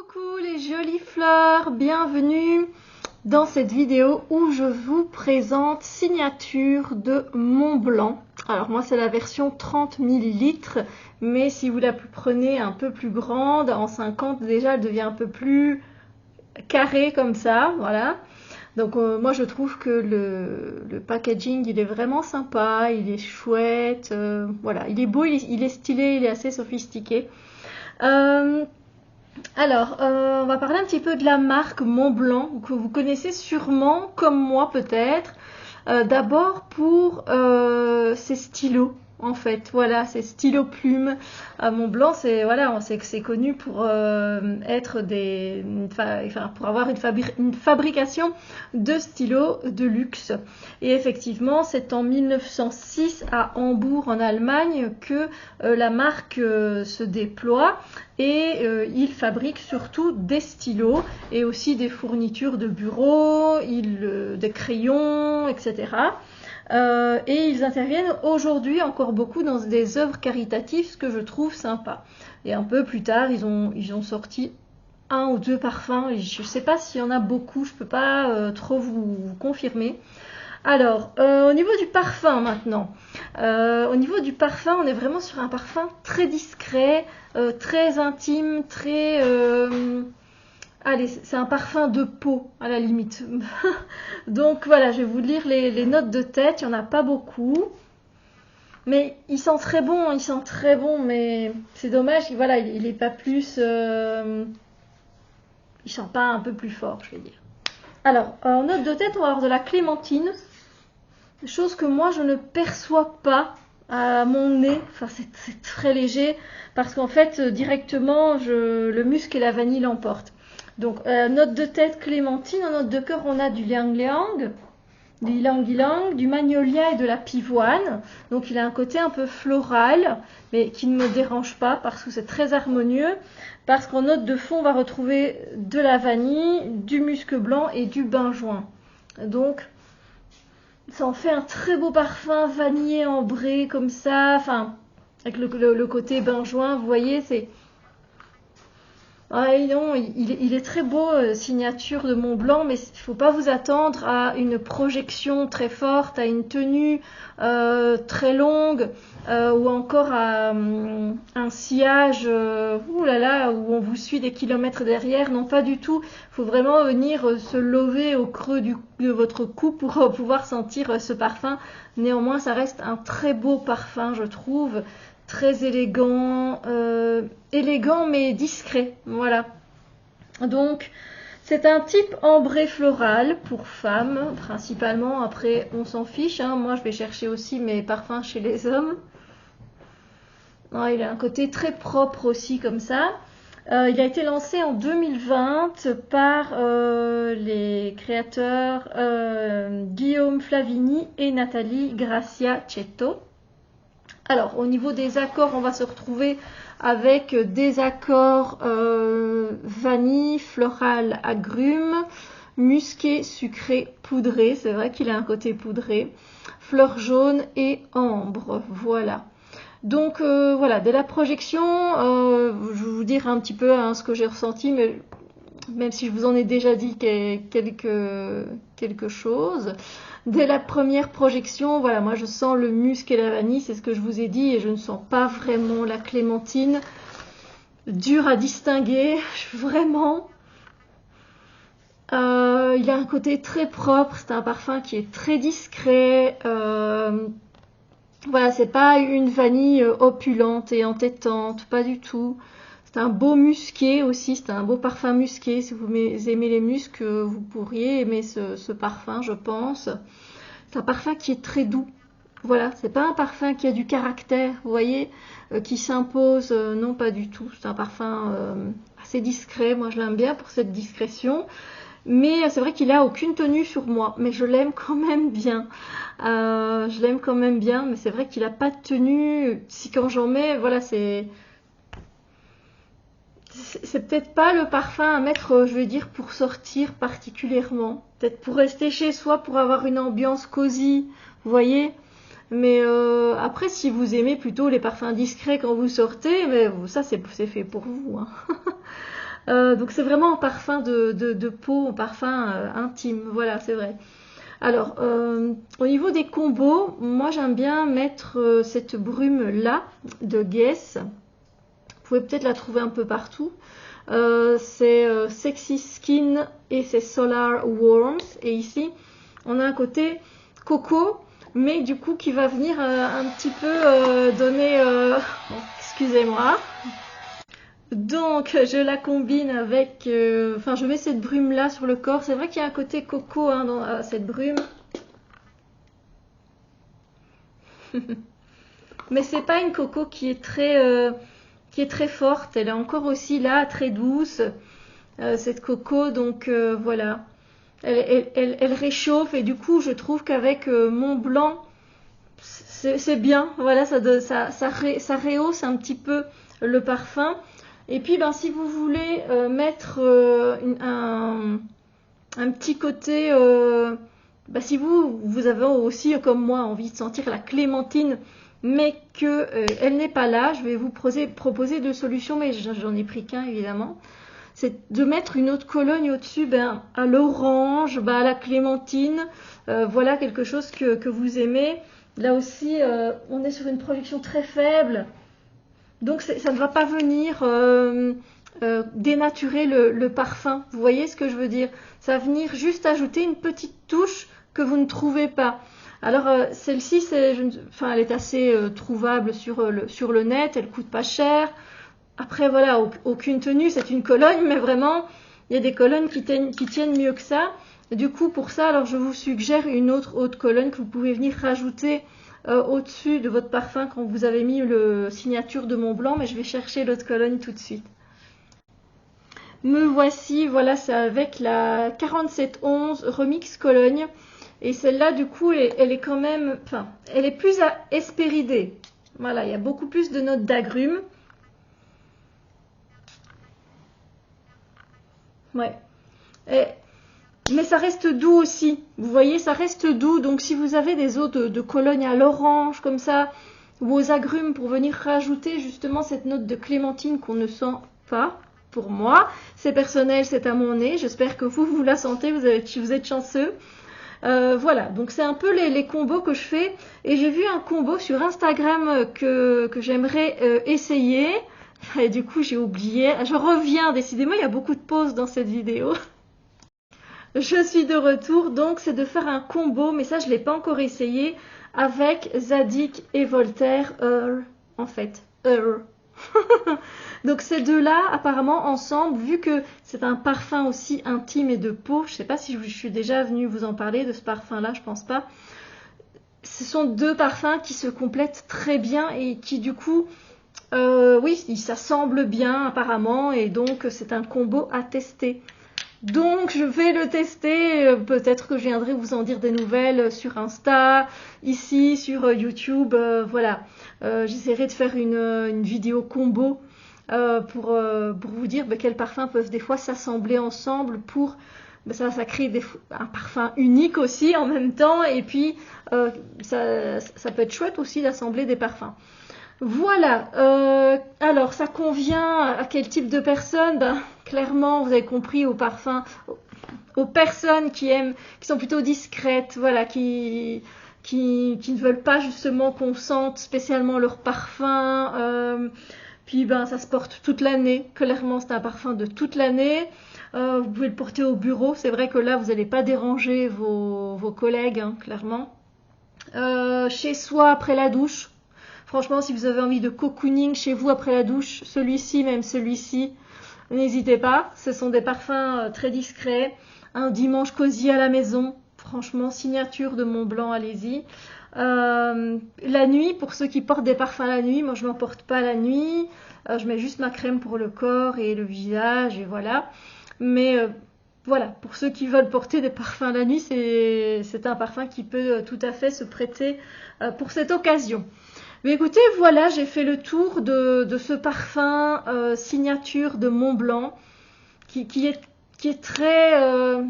Coucou les jolies fleurs, bienvenue dans cette vidéo où je vous présente Signature de Montblanc. Alors moi c'est la version 30 ml, mais si vous la prenez un peu plus grande, en 50 déjà elle devient un peu plus carrée comme ça, voilà. Donc moi je trouve que le packaging il est vraiment sympa, il est chouette, voilà, il est beau, il est stylé, il est assez sophistiqué. On va parler un petit peu de la marque Montblanc, que vous connaissez sûrement, comme moi peut-être. D'abord pour ses stylos, en fait. Voilà, ces stylos plumes. Montblanc, c'est voilà, on sait que c'est connu pour être pour avoir une fabrication de stylos de luxe. Et effectivement, c'est en 1906 à Hambourg, en Allemagne, que la marque se déploie. Et il fabrique surtout des stylos et aussi des fournitures de bureau, des crayons, etc. Et ils interviennent aujourd'hui encore beaucoup dans des œuvres caritatives, ce que je trouve sympa. Et un peu plus tard, ils ont sorti un ou deux parfums. Je ne sais pas s'il y en a beaucoup, je ne peux pas trop vous confirmer. Alors, au niveau du parfum maintenant. Au niveau du parfum, on est vraiment sur un parfum très discret, très intime, très... allez, c'est un parfum de peau à la limite. Donc voilà, je vais vous lire les notes de tête, il n'y en a pas beaucoup. Mais il sent très bon, mais c'est dommage, voilà, il n'est pas plus... il sent pas un peu plus fort, je vais dire. Alors, en note de tête, on va avoir de la clémentine. Chose que moi je ne perçois pas à mon nez, enfin c'est très léger parce qu'en fait directement le musc et la vanille l'emportent. Donc note de tête clémentine, en note de cœur on a du liang-liang, du ylang-ylang, du magnolia et de la pivoine. Donc il a un côté un peu floral mais qui ne me dérange pas parce que c'est très harmonieux. Parce qu'en note de fond on va retrouver de la vanille, du musc blanc et du benjoin. Donc ça en fait un très beau parfum vanillé ambré comme ça, enfin avec le côté benjoin, vous voyez, c'est... Ah non, il est très beau, Signature de Montblanc, mais il ne faut pas vous attendre à une projection très forte, à une tenue très longue, ou encore à un sillage où on vous suit des kilomètres derrière. Non, pas du tout. Il faut vraiment venir se lever au creux de votre cou pour pouvoir sentir ce parfum. Néanmoins, ça reste un très beau parfum, je trouve. Très élégant, élégant mais discret, voilà. Donc c'est un type ambré floral pour femmes principalement, après on s'en fiche, hein. Moi je vais chercher aussi mes parfums chez les hommes. Il a un côté très propre aussi comme ça. Il a été lancé en 2020 par les créateurs Guillaume Flavini et Nathalie Gracia Cetto. Alors, au niveau des accords, on va se retrouver avec des accords vanille, floral, agrumes, musqué, sucré, poudré. C'est vrai qu'il a un côté poudré. Fleur jaune et ambre. Voilà. Donc, voilà, dès la projection, je vais vous dire un petit peu ce que j'ai ressenti, mais même si je vous en ai déjà dit quelque chose. Dès la première projection, voilà, moi je sens le musc et la vanille, c'est ce que je vous ai dit, et je ne sens pas vraiment la clémentine. Dur à distinguer, vraiment. Il a un côté très propre, c'est un parfum qui est très discret. Voilà, c'est pas une vanille opulente et entêtante, pas du tout. C'est un beau musqué aussi, c'est un beau parfum musqué. Si vous aimez les muscs, vous pourriez aimer ce parfum, je pense. C'est un parfum qui est très doux. Voilà, c'est pas un parfum qui a du caractère, vous voyez, qui s'impose. Non, pas du tout. C'est un parfum assez discret. Moi, je l'aime bien pour cette discrétion. Mais c'est vrai qu'il a aucune tenue sur moi, mais je l'aime quand même bien. Je l'aime quand même bien, mais c'est vrai qu'il a pas de tenue. Si quand j'en mets, voilà, c'est peut-être pas le parfum à mettre, je vais dire, pour sortir particulièrement. Peut-être pour rester chez soi, pour avoir une ambiance cosy, vous voyez. Mais après, si vous aimez plutôt les parfums discrets quand vous sortez, mais ça c'est fait pour vous, hein. Donc c'est vraiment un parfum de peau, un parfum intime, voilà, c'est vrai. Alors, au niveau des combos, moi j'aime bien mettre cette brume-là de Guess. Vous pouvez peut-être la trouver un peu partout. C'est Sexy Skin et c'est Solar Warmth. Et ici, on a un côté coco, mais du coup qui va venir un petit peu donner... bon, excusez-moi. Donc, je la combine avec... Enfin, je mets cette brume-là sur le corps. C'est vrai qu'il y a un côté coco hein, dans cette brume. Mais c'est pas une coco qui est très forte. Elle est encore aussi là, très douce. Cette coco, donc voilà. Elle réchauffe et du coup, je trouve qu'avec mon blanc, c'est bien. Voilà, ça rehausse un petit peu le parfum. Et puis, ben, si vous voulez mettre un petit côté, si vous avez aussi, comme moi, envie de sentir la clémentine, mais que elle n'est pas là, je vais vous proposer deux solutions, mais j'en ai pris qu'un évidemment. C'est de mettre une autre Cologne au-dessus, à l'orange, à la clémentine, voilà quelque chose que vous aimez. Là aussi, on est sur une projection très faible, donc ça ne va pas venir dénaturer le parfum. Vous voyez ce que je veux dire? Ça va venir juste ajouter une petite touche que vous ne trouvez pas. Alors celle-ci, elle est assez trouvable sur le net, elle coûte pas cher. Après voilà, aucune tenue, c'est une Cologne, mais vraiment, il y a des colonnes qui tiennent mieux que ça. Et du coup, pour ça, alors je vous suggère une autre haute Cologne que vous pouvez venir rajouter au-dessus de votre parfum quand vous avez mis le signature de Mont Blanc, mais je vais chercher l'autre Cologne tout de suite. Me voici, voilà, c'est avec la 4711 Remix Cologne. Et celle-là, du coup, elle est quand même, enfin, elle est plus à Hespéridée. Voilà, il y a beaucoup plus de notes d'agrumes. Ouais. Mais ça reste doux aussi. Vous voyez, ça reste doux. Donc si vous avez des eaux de Cologne à l'orange comme ça, ou aux agrumes pour venir rajouter justement cette note de clémentine qu'on ne sent pas, pour moi, c'est personnel, c'est à mon nez. J'espère que vous la sentez, vous êtes chanceux. Voilà, donc c'est un peu les combos que je fais. Et j'ai vu un combo sur Instagram que j'aimerais essayer. Et du coup, j'ai oublié. Je reviens, décidément, il y a beaucoup de pauses dans cette vidéo. Je suis de retour, donc c'est de faire un combo, mais ça je ne l'ai pas encore essayé, avec Zadig et Voltaire, en fait. Donc ces deux-là, apparemment ensemble, vu que c'est un parfum aussi intime et de peau, je ne sais pas si je suis déjà venue vous en parler de ce parfum-là, je pense pas. Ce sont deux parfums qui se complètent très bien et qui du coup, oui, ça semble bien apparemment, et donc c'est un combo à tester. Donc je vais le tester, peut-être que je viendrai vous en dire des nouvelles sur Insta, ici sur YouTube, voilà. J'essaierai de faire une vidéo combo pour vous dire quels parfums peuvent des fois s'assembler ensemble pour... ça crée un parfum unique aussi en même temps, et puis ça peut être chouette aussi d'assembler des parfums. Voilà, alors ça convient à quel type de personnes? Clairement, vous avez compris, aux parfums, aux personnes qui sont plutôt discrètes, voilà, qui ne veulent pas justement qu'on sente spécialement leur parfum. Puis ça se porte toute l'année. Clairement, c'est un parfum de toute l'année. Vous pouvez le porter au bureau. C'est vrai que là, vous n'allez pas déranger vos collègues, hein, clairement. Chez soi, après la douche. Franchement, si vous avez envie de cocooning chez vous après la douche, celui-ci, même celui-ci, n'hésitez pas. Ce sont des parfums très discrets. Un dimanche cosy à la maison. Franchement, signature de Mont Blanc, allez-y. La nuit, pour ceux qui portent des parfums la nuit, moi je m'en porte pas la nuit. Je mets juste ma crème pour le corps et le visage et voilà. Mais voilà, pour ceux qui veulent porter des parfums la nuit, c'est un parfum qui peut tout à fait se prêter pour cette occasion. Mais écoutez, voilà, j'ai fait le tour de ce parfum signature de Mont Blanc qui est très...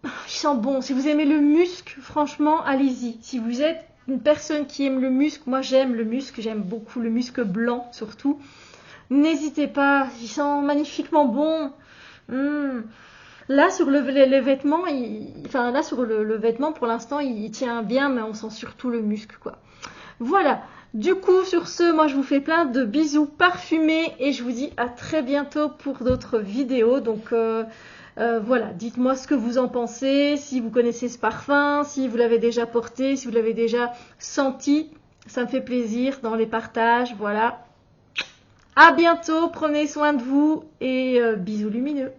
il sent bon. Si vous aimez le musc, franchement, allez-y. Si vous êtes une personne qui aime le musc, moi j'aime le musc, j'aime beaucoup le musc blanc surtout. N'hésitez pas, ils sont magnifiquement bons. Là sur les vêtements, enfin là sur le vêtement pour l'instant il tient bien, mais on sent surtout le musc quoi. Voilà. Du coup sur ce, moi je vous fais plein de bisous parfumés et je vous dis à très bientôt pour d'autres vidéos. Donc voilà, dites-moi ce que vous en pensez, si vous connaissez ce parfum, si vous l'avez déjà porté, si vous l'avez déjà senti. Ça me fait plaisir dans les partages. Voilà. À bientôt, prenez soin de vous et bisous lumineux.